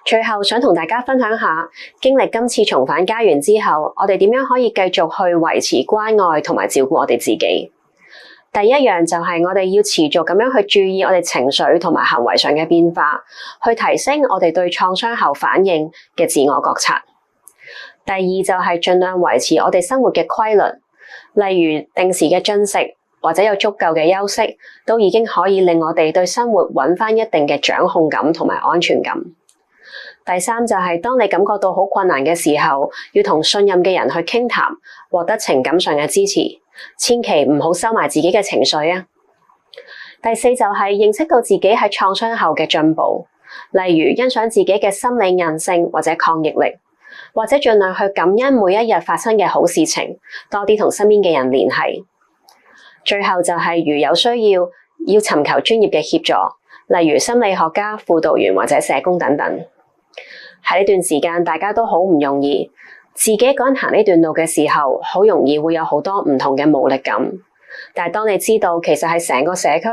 最後想同大家分享下，經歷今次重返家園之後，我哋點樣可以繼續去維持關愛同埋照顧我哋自己。第一樣就係我哋要持續咁樣去注意我哋情緒同埋行為上嘅變化，去提升我哋對創傷後反應嘅自我覺察。第二就係盡量維持我哋生活嘅規律，例如定時嘅進食或者有足夠嘅休息，都已經可以令我哋對生活搵返一定嘅掌控感同埋安全感。第三就係當你感覺到好困難嘅時候，要同信任嘅人去傾談，獲得情感上嘅支持，千祈唔好收埋自己嘅情緒啊。第四就係認識到自己喺創傷後嘅進步，例如欣賞自己嘅心理韌性或者抗逆力，或者盡量去感恩每一日發生嘅好事情，多啲同身邊嘅人聯繫。最後就係如有需要尋求專業嘅協助，例如心理學家、輔導員或者社工等等。喺呢段時間大家都好唔容易，自己一個人行呢段路嘅時候，好容易會有好多唔同嘅無力感。但係當你知道其實係成個社區，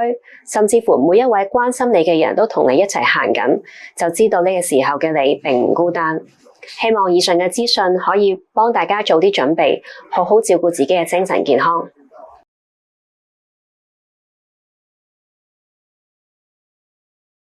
甚至乎每一位關心你嘅人都同你一齊行緊，就知道呢個時候嘅你並唔孤單。希望以上嘅資訊可以幫大家做啲準備，好好照顧自己嘅精神健康。